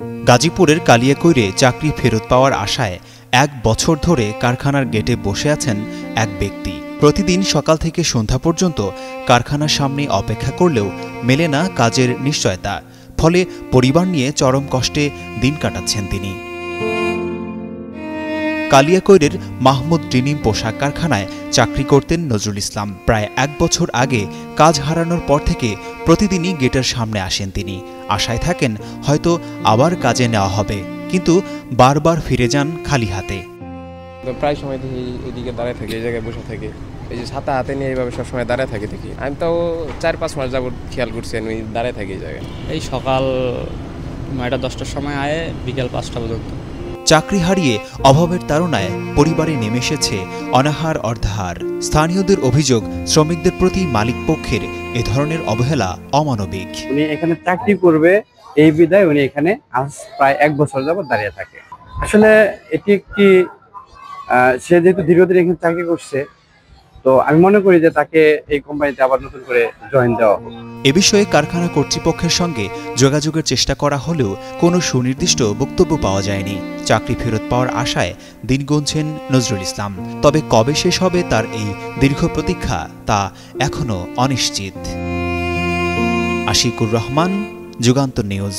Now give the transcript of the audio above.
গাজীপুরের কালিয়াকৈরে চাকরি ফেরত পাওয়ার আশায় ১ বছর ধরে কারখানার গেটে বসে আছেন এক ব্যক্তি। প্রতিদিন সকাল থেকে সন্ধ্যা পর্যন্ত কারখানার সামনে অপেক্ষা করলেও মেলে না কাজের নিশ্চয়তা। ফলে পরিবার নিয়ে চরম কষ্টে দিন কাটাচ্ছেন তিনি। কালিয়াকৈরের মাহমুদ ডেনিম পোশাক কারখানায় চাকরি করতেন নজরুল ইসলাম। প্রায় ১ বছর আগে কাজ হারানোর পর থেকে প্রতিদিনই গেটের সামনে আসেন তিনি। আশায় থাকেন হয়তো আবার কাজে নেওয়া হবে, কিন্তু বারবার ফিরে যান খালি হাতে। প্রায় সময় দেখি এদিকে দাঁড়ায় থাকি, এই জায়গায় বসে থাকি, এই যে ছাতা হাতে নিয়ে এইভাবে সবসময় দাঁড়ায় থাকি দেখি। আমি তাও ৪-৫ মাস যাবত খেয়াল করছি আমি দাঁড়ায় থাকি এই জায়গায়। এই সকাল ৯টা-১০টার সময় আয়ে বিকেল ৫টা পর্যন্ত। চাকরি হারিয়ে অভাবের তাড়নায় পরিবারে নেমে এসেছে অনাহার অর্ধাহার। স্থানীয়দের অভিযোগ, শ্রমিকদের প্রতি মালিক পক্ষের এ ধরনের অবহেলা অমানবিক। উনি এখানে চাকরি করবে এই বিধায় উনি এখানে আজ প্রায় ১ বছর যাবত দাঁড়িয়ে থাকে। আসলে এটি একটি সে যেহেতু দীর্ঘদিন এখানে চাকরি করছে, তো আমি মনে করি যে তাকে এই কোম্পানিতে আবার নতুন করে জয়েন দেওয়া হোক। এ বিষয়ে কারখানা কর্তৃপক্ষের সঙ্গে যোগাযোগের চেষ্টা করা হলেও কোনো সুনির্দিষ্ট বক্তব্য পাওয়া যায়নি। চাকরি ফেরত পাওয়ার আশায় দিন গুনছেন নজরুল ইসলাম। তবে কবে শেষ হবে তার এই দীর্ঘ প্রতীক্ষা তা এখনো অনিশ্চিত। আশিকুর রহমান, যুগান্তর নিউজ।